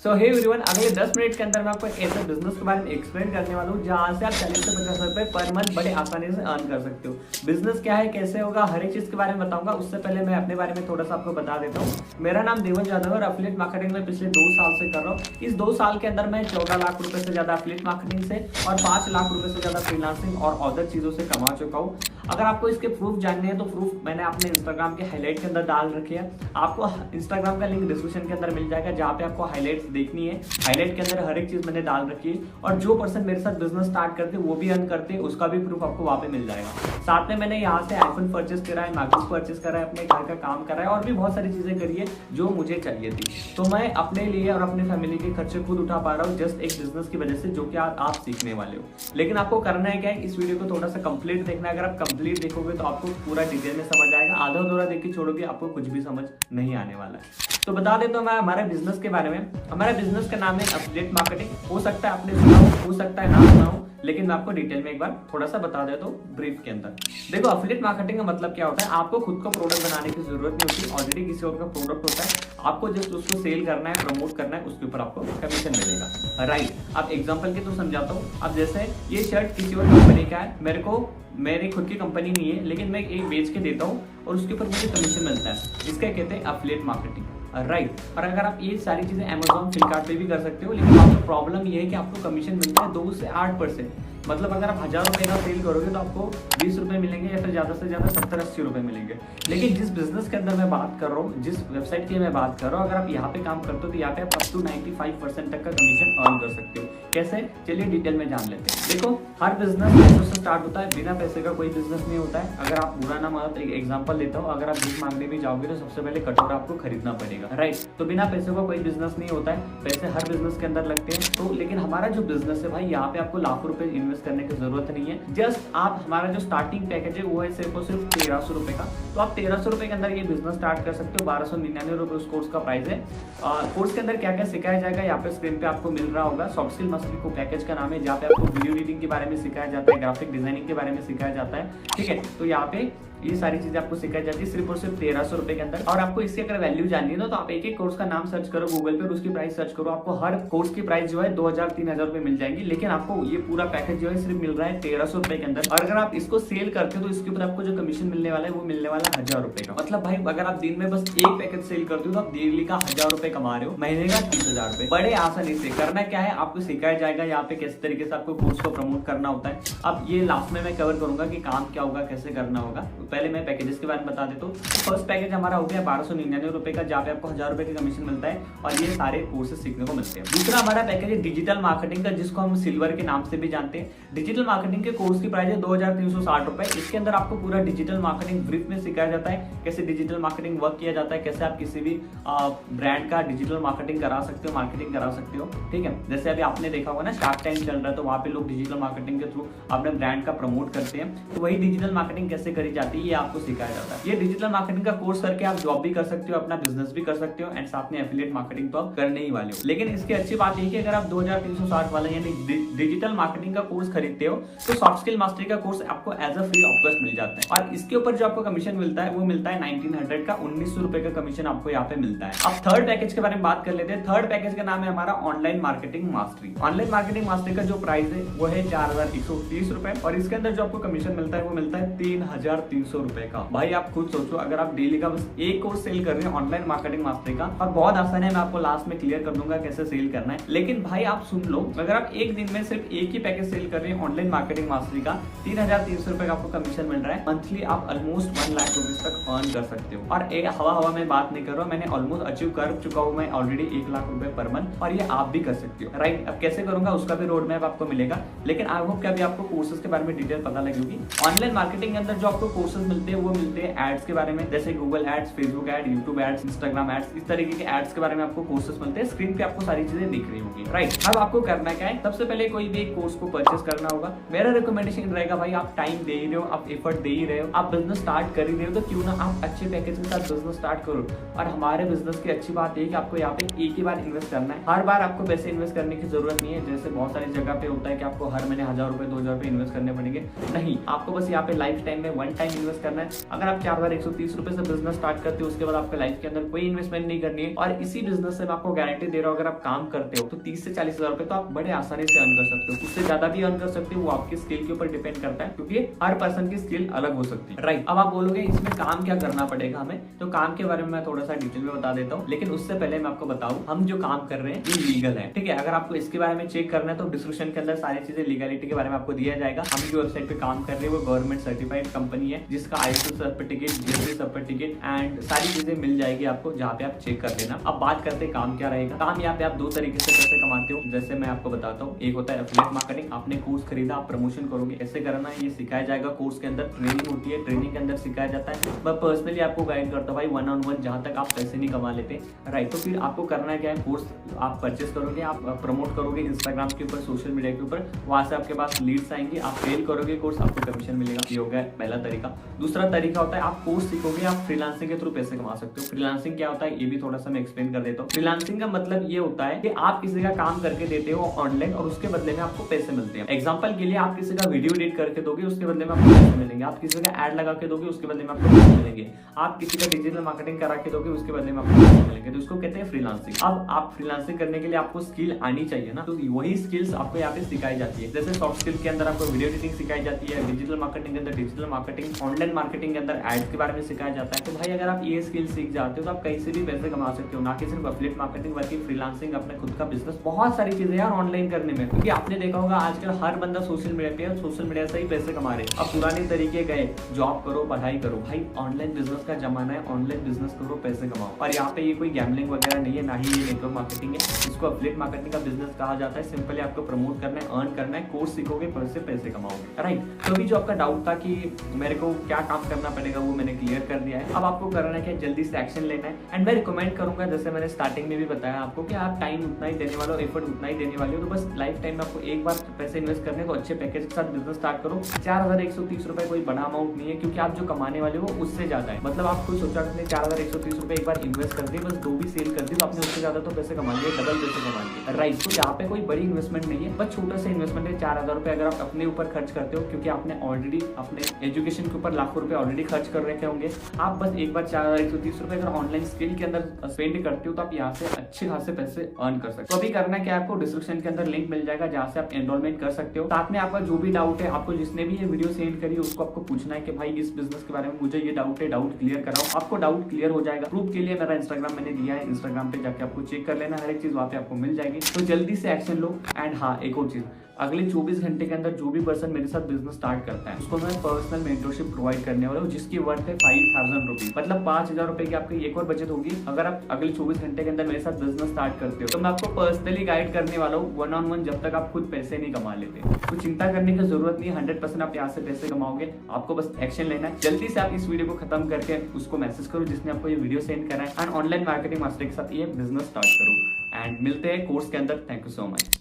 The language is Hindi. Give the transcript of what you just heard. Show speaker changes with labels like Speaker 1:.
Speaker 1: सो हे एवरीवन, अगले 10 मिनट के अंदर मैं आपको एक ऐसे बिजनेस के बारे में एक्सप्लेन करने वाला हूँ जहाँ से आप 40 से 50 रुपए पर मंथ बड़े आसानी से अर्न कर सकते हो। बिजनेस क्या है, कैसे होगा, हर एक चीज के बारे में बताऊंगा। उससे पहले मैं अपने बारे में थोड़ा सा आपको बता देता हूँ। मेरा नाम देवन यादव और एफिलिएट मार्केटिंग में पिछले 2 साल से कर रहा हूँ। इस 2 साल के अंदर मैं 14 लाख रुपए से ज्यादा एफिलिएट मार्केटिंग से और 5 लाख रुपए से ज्यादा फ्रीलांसिंग और अदर चीजों से कमा चुका हूँ। अगर आपको इसके प्रूफ जानने हैं तो प्रूफ मैंने अपने इंस्टाग्राम के हाईलाइट के अंदर डाल रखी है। आपको इंस्टाग्राम का लिंक डिस्क्रिप्शन के अंदर मिल जाएगा, जहाँ पे आपको हाईलाइट्स देखनी है। हाईलाइट के अंदर हर एक चीज मैंने डाल रखी है और जो पर्सन मेरे साथ बिजनेस स्टार्ट करते हैं वो भी अर्न करते हैं, उसका भी प्रूफ आपको वहाँ पे मिल जाएगा। साथ में मैंने यहाँ से आईफोन परचेस करा है, मैकबुक परचेस करा है, अपने घर का काम करा है और भी बहुत सारी चीजें करी है जो मुझे चाहिए थी। तो मैं अपने लिए और अपनी फैमिली के खर्चे खुद उठा पा रहा हूँ जस्ट एक बिजनेस की वजह से, जो कि आप सीखने वाले हो। लेकिन आपको करना है क्या है, इस वीडियो को थोड़ा सा कंप्लीट देखना है। अगर आप कंप्लीट देखोगे तो आपको पूरा डिटेल में समझ आएगा। आधा अधूरा देख के छोड़ोगे आपको कुछ भी समझ नहीं आने वाला है। तो बता देता हूँ मैं हमारे बिजनेस के बारे में। हमारे बिजनेस का नाम है एफिलिएट मार्केटिंग। हो सकता है आपने सुना हो सकता है ना सुना हो, लेकिन मैं आपको डिटेल में एक बार थोड़ा सा बता देता हूँ ब्रीफ के अंदर। देखो, एफिलिएट मार्केटिंग का मतलब क्या होता है, आपको खुद का प्रोडक्ट बनाने की जरूरत नहीं होती। ऑलरेडी किसी और का प्रोडक्ट होता है, आपको जस्ट उसको सेल करना है, प्रमोट करना है, उसके ऊपर आपको कमीशन मिलेगा। राइट। अब एग्जांपल के तो समझाता हूँ। अब जैसे ये शर्ट किसी और कंपनी का है, मेरी खुद की कंपनी नहीं है, लेकिन मैं एक बेच के देता हूँ और उसके ऊपर मुझे कमीशन मिलता है। इसका कहते हैं एफिलिएट मार्केटिंग। राइट। और अगर आप ये सारी चीजें Amazon, फ्लिपकार्ट पे भी कर सकते हो, लेकिन आपको प्रॉब्लम ये है कि आपको कमीशन मिलता है 2 से 8%। मतलब अगर आप 1000 रुपए का सेल करोगे तो आपको 20 रुपए मिलेंगे या फिर ज्यादा से ज्यादा 70-80 रुपए मिलेंगे। लेकिन जिस बिजनेस के अंदर मैं बात कर रहा हूँ, जिस वेबसाइट की मैं बात कर रहा हूँ, अगर आप यहाँ पे काम करते हो तो यहाँ पे आप अप टू 95% तक का कमीशन अर्न कर सकते हो। कैसे, चलिए डिटेल में जान लेते हैं। देखो, हर बिजनेस पैसों से स्टार्ट होता है, बिना पैसे का कोई बिजनेस नहीं होता है। अगर आप बुरा ना मानो तो एक एग्जांपल लेता हूँ। अगर आप भीख मांगने भी जाओगे तो सबसे पहले कटोरा आपको खरीदना पड़ेगा। राइट। तो बिना पैसे का कोई बिजनेस नहीं होता है, पैसे हर बिजनेस के अंदर लगते हैं। तो लेकिन हमारा जो बिजनेस है भाई, यहाँ पे आपको लाखों रुपए इन्वेस्ट करने की जरूरत नहीं है। जस्ट आप, हमारा जो स्टार्टिंग पैकेज है वो है सिर्फ और सिर्फ 1300 रुपए का। तो आप 1300 रुपए के अंदर ये बिजनेस स्टार्ट कर सकते हो। 1299 रुपए उस कोर्स का प्राइस है। कोर्स के अंदर क्या क्या सिखाया जाएगा, यहाँ पे स्क्रीन पे आपको मिल रहा होगा। सॉफ्ट स्किल मास्टरी को पैकेज का नाम है, जहाँ पे आपको वीडियो एडिटिंग के बारे में सिखाया जाता है, ग्राफिक डिजाइनिंग के बारे में सिखाया जाता है। ठीक है, तो यहाँ पे ये सारी चीजें आपको सिखाई जाती है सिर्फ और सिर्फ 1300 रुपए के अंदर। और आपको इसकी अगर वैल्यू जाननी है तो आप एक कोर्स का नाम सर्च करो गूगल पे और उसकी प्राइस सर्च करो। आपको हर कोर्स की प्राइस जो है 2000-3000 रुपए मिल जाएंगी। लेकिन आपको ये पूरा पैकेज जो है सिर्फ मिल रहा है 1300 रुपए के अंदर। और अगर आप इसको सेल करते हो तो इसके ऊपर आपको जो कमीशन मिलने वाला है वो मिलने वाला 1000 रुपए का। मतलब भाई, अगर आप दिन में बस एक पैकेज सेल करते हो तो आप डेली का 1000 रुपए कमा रहे हो, महीने का 30,000 रुपए। बड़े आसानी से करना क्या है, आपको सिखाया जाएगा यहाँ पे किस तरीके से आपको कोर्स को प्रमोट करना होता है। अब ये लास्ट में मैं कवर करूंगा कि काम क्या होगा, कैसे करना होगा। पहले मैं पैकेजेस के बारे में बता देता हूँ। फर्स्ट पैकेज हमारा हो गया 1299 रुपए का, जहाँ पे आपको 1000 रुपए का कमीशन मिलता है और ये सारे कोर्सेज सीखने को मिलते हैं। दूसरा हमारा पैकेज है डिजिटल मार्केटिंग का, जिसको हम सिल्वर के नाम से भी जानते हैं। डिजिटल मार्केटिंग के कोर्स की प्राइस है 2360 रुपए। इसके अंदर आपको पूरा डिजिटल मार्केटिंग ब्रीफ में सिखाया जाता है, कैसे डिजिटल मार्केटिंग वर्क किया जाता है, कैसे आप किसी भी ब्रांड का डिजिटल मार्केटिंग करा सकते हो, मार्केटिंग करा सकते हो। ठीक है, जैसे अभी आपने देखा होगा ना, शार्क टैंक चल रहा है, तो वहाँ पे लोग डिजिटल मार्केटिंग के थ्रू अपने ब्रांड का प्रमोट करते हैं। तो वही डिजिटल मार्केटिंग कैसे करी जाती है ये आपको सिखाया जाता है। ये डिजिटल मार्केटिंग का कोर्स करके आप जॉब भी कर सकते हो, अपना बिजनेस भी कर सकते हो एंड साथ में एफिलिएट मार्केटिंग तो आप करने ही वाले हो। लेकिन इसकी अच्छी बात यह कि अगर आप 2360 वाला यानी डिजिटल मार्केटिंग का कोर्स खरीदते हो तो सॉफ्ट स्किल मास्टरी का कोर्स आपको as a free of cost मिल जाता है। और इसके ऊपर जो आपको कमीशन मिलता है वो मिलता है 1900 का, 1900 रुपए का कमीशन आपको यहाँ पे मिलता है। अब थर्ड पैकेज के बारे में बात कर लेते हैं। थर्ड पैकेज का नाम है हमारा online marketing mastery. Online marketing mastery का जो प्राइस है वो है 4130 रुपए और इसके अंदर जो आपको कमीशन मिलता है वो मिलता है 3300 रुपए का। भाई आप खुद सोचो, अगर आप डेली का बस एक कोर्स सेल कर रहे हैं ऑनलाइन मार्केटिंग मास्टरी का, और बहुत आसान है, मैं आपको लास्ट में क्लियर कर दूंगा कैसे सेल करना है। लेकिन भाई आप सुन लो, अगर आप एक दिन में सिर्फ एक ही पैकेज सेल कर रहे हैं ऑनलाइन मार्केटिंग मास्टरी का, 3300 रुपए का आपको कमीशन मिल रहा है। मंथली आप ऑलमोस्ट 1 लाख रुपीज तक अर्न कर सकते हो। और एक हवा में बात नहीं कर रहा हूँ, मैंने ऑलमोस्ट अचीव कर चुका हूँ मैं ऑलरेडी 1 लाख रुपए पर मंथ, और ये आप भी कर सकते हो। राइट। अब कैसे करूंगा उसका भी रोड मैप आपको मिलेगा, लेकिन आई होप कि अभी आपको कोर्सेज के बारे में डिटेल पता लगेगी। ऑनलाइन मार्केटिंग के अंदर जो आपको कोर्सेज मिलते हैं वो मिलते हैं एड्स के बारे में, जैसे Google ads, Facebook ad, YouTube ads, Instagram ads, इस तरीके के एड्स के बारे में आपको कोर्सेज मिलते हैं। स्क्रीन पे आपको सारी चीजें दिख रही होगी। राइट। अब आपको करना क्या है, सबसे पहले कोई भी एक कोर्स को परचेस करना होगा। मेरा रिकमेंडेशन रहेगा भाई, आप टाइम दे ही रहे हो, आप एफर्ट दे ही रहे हो, आप बिजनेस स्टार्ट कर ही रहे हो, तो क्यों ना आप अच्छे पैकेज के साथ बिजनेस स्टार्ट करो। और हमारे बिजनेस की अच्छी बात है कि आपको यहाँ पे एक ही बार इन्वेस्ट करना है। हर बार आपको पैसे इन्वेस्ट करने की जरूरत नहीं है, जैसे बहुत सारी जगह पे होता है कि आपको हर महीने 1000 रुपए 2000 रुपए इन्वेस्ट करने पड़ेंगे। नहीं, आपको बस यहाँ पे लाइफ टाइम में वन टाइम बिजनेस करना है। अगर आप 4130 रुपए से बिजनेस स्टार्ट करते हो, उसके बाद आपके लाइफ के अंदर कोई इन्वेस्टमेंट नहीं करनी है और इसी बिजनेस से मैं आपको गारंटी दे रहा हूँ, अगर आप काम करते हो तो 30 से 40 हजार रुपए तो आप बड़े आसानी से अर्न कर सकते हो। उससे ज्यादा भी अर्न कर सकते हो, वो आपकी स्किल के ऊपर डिपेंड करता है, क्योंकि हर पर्सन की स्किल अलग हो सकती है, राइट। अब आप बोलोगे इसमें काम क्या करना पड़ेगा हमें, तो काम के बारे में मैं थोड़ा सा डिटेल में बता देता हूँ, लेकिन उससे पहले मैं आपको बताऊं हम जो काम कर रहे हैं ये लीगल है, ठीक है। अगर आपको इसके बारे में चेक करना है तो डिस्क्रिप्शन के अंदर सारी चीजें लीगलिटी के बारे में आपको दिया जाएगा। हम जो वेबसाइट पे काम कर रहे हैं वो गवर्नमेंट सर्टिफाइड कंपनी है, जिसका ISO certificate, GST certificate and सारी चीजें मिल जाएगी आपको, जहाँ पे आप चेक कर लेना। अब बात करते हैं काम क्या रहेगा। काम यहाँ पे आप 2 तरीके से पैसे कमाते हो, जैसे मैं आपको बताता हूँ। एक होता है एफिलिएट मार्केटिंग, आपने कोर्स खरीदा, आप प्रमोशन करोगे, कैसे करना है ये सिखाया जाएगा। कोर्स के अंदर ट्रेनिंग होती है, ट्रेनिंग के अंदर सिखाया जाता है। मैं पर्सनली आपको गाइड करता हूँ भाई 1-on-1, जहाँ तक आप पैसे नहीं कमा लेते, राइट। तो फिर आपको करना क्या है, कोर्स आप परचेस करोगे, आप प्रमोट करोगे इंस्टाग्राम के ऊपर, सोशल मीडिया के ऊपर, वहां से आपके पास लीड्स आएंगे, आप सेल करोगे कोर्स, आपको कमीशन मिलेगा। ये हो गया पहला तरीका। दूसरा तरीका होता है आप कोर्स सीखोगे, आप फ्रीलांसिंग के थ्रू पैसे कमा सकते हो। फ्रीलांसिंग क्या होता है ये भी थोड़ा सा मैं एक्सप्लेन कर देता हूँ। फ्रीलांसिंग का मतलब ये होता है कि आप किसी का काम करके देते हो ऑनलाइन और उसके बदले में आपको पैसे मिलते हैं। एग्जाम्पल के लिए आप किसी का वीडियो एडिट करके दोगे, उसके बदले में आपको पैसे मिलेंगे। आप किसी का एड लगा के दोगे, उसके बदले में आपको पैसे मिलेंगे। आप किसी का डिजिटल मार्केटिंग करा के दोगे, उसके बदले में आपको पैसे मिलेंगे। तो इसको कहते हैं फ्रीलांसिंग। अब आप फ्रीलांसिंग करने के लिए आपको स्किल आनी चाहिए ना, तो वही स्किल्स आपको यहाँ पे सिखाई जाती है। जैसे सॉफ्ट स्किल के अंदर आपको वीडियो एडिटिंग सिखाई जाती है, डिजिटल मार्केटिंग के अंदर डिजिटल मार्केटिंग, ऑनलाइन मार्केटिंग के अंदर एड्स के बारे में सिखाया जाता है। तो भाई अगर आप ये स्किल सीख जाते हो तो आप कहीं से भी पैसे कमा सकते हो, ना कि सिर्फ एफिलिएट मार्केटिंग बल्कि फ्रीलांसिंग, अपने खुद का बिजनेस, बहुत सारी चीजें यार ऑनलाइन करने में। क्योंकि आपने देखा होगा आजकल हर बंदा सोशल मीडिया पे, सोशल मीडिया से ही पैसे कमा रहे हैं। अब पुराने तरीके गए, जॉब करो, पढ़ाई करो, भाई ऑनलाइन बिजनेस का जमाना है, ऑनलाइन बिजनेस करो, पैसे कमाओ। और यहाँ पे ये कोई गैम्बलिंग वगैरह नहीं है, ना ही ये नेटवर्क मार्केटिंग है। इसको एफिलिएट मार्केटिंग का बिजनेस कहा जाता है। सिंपली आपको प्रमोट करना है, अर्न करना है, कोर्स सीखोगे, पैसे पैसे कमाओगे, राइट। तो अभी जो आपका डाउट था कि मेरे को क्या काम करना पड़ेगा, वो मैंने क्लियर कर दिया है। अब आपको करना है कि जल्दी से एक्शन लेना है। एंड मैं रिकमेंड करूंगा, जैसे मैंने स्टार्टिंग में भी बताया आपको, कि आप टाइम उतना ही देने वाले हो, एफर्ट उतना ही देने वाले हो। तो बस लाइफ टाइम में आपको एक बार पैसे इन्वेस्ट करने को, अच्छे पैकेज के साथ बिजनेस स्टार्ट करो। 4130 रुपए कोई बड़ा अमाउंट नहीं है, क्योंकि आप जो कमाने वाले हो उससे ज्यादा है। मतलब आप खुद सोचा कि 4130 रुपए एक बार इन्वेस्ट कर दिए, बस 2 भी सेल कर दी तो आपने उससे ज्यादा तो पैसे कमा लिए, डबल पैसे कमा लिए, राइट। तो यहाँ पे कोई बड़ी इन्वेस्टमेंट नहीं है, बस छोटा सा इन्वेस्टमेंट है। 4000 रुपए अगर आप अपने ऊपर खर्च करते हो, क्योंकि आपने ऑलरेडी अपने एजुकेशन के ऊपर लाखों रुपए ऑलरेडी खर्च कर रखे होंगे, आप बस एक बार 4130 रुपए अगर ऑनलाइन स्किल के अंदर स्पेंड करते हो तो आप यहाँ से अच्छे खासे पैसे अर्न कर सकते हो। तो अभी करना क्या है, आपको डिस्क्रिप्शन के अंदर लिंक मिल जाएगा, जहाँ से आप एनरोलमेंट कर सकते हो। साथ में आपका जो भी डाउट है, आपको जिसने भी ये वीडियो सेंड करी उसको आपको पूछना है कि भाई इस बिजनेस के बारे में मुझे ये डाउट है, डाउट क्लियर कराओ। आपको डाउट क्लियर हो जाएगा। प्रूफ के लिए मेरा इंस्टाग्राम मैंने दिया है, इंस्टाग्राम पे जाके आपको चेक कर लेना, हर एक चीज वहाँ पे आपको मिल जाएगी। तो जल्दी से एक्शन लो। एंड हाँ, एक और चीज, अगले 24 घंटे के अंदर जो भी पर्सन मेरे साथ बिजनेस स्टार्ट करता है उसको मैं पर्सनल मेंटरशिप प्रोवाइड करने वाला हूँ, जिसकी वर्थ है 5000 रुपीज, मतलब 5000 रुपए की आपकी एक और बचत होगी अगर आप अगले 24 घंटे के अंदर मेरे साथ बिजनेस स्टार्ट करते हो। तो मैं आपको पर्सनली गाइड करने वाला हूँ 1-on-1, जब तक आप खुद पैसे नहीं कमा लेते। तो चिंता करने की जरूरत नहीं है, 100% आप यहाँ से पैसे कमाओगे। आपको बस एक्शन लेना है। जल्दी से आप इस वीडियो को खत्म करके उसको मैसेज करो जिसने आपको ये वीडियो सेंड करा है, एंड ऑनलाइन मार्केटिंग मास्टर के साथ ये बिजनेस स्टार्ट करो। एंड मिलते हैं कोर्स के अंदर। Thank you so much.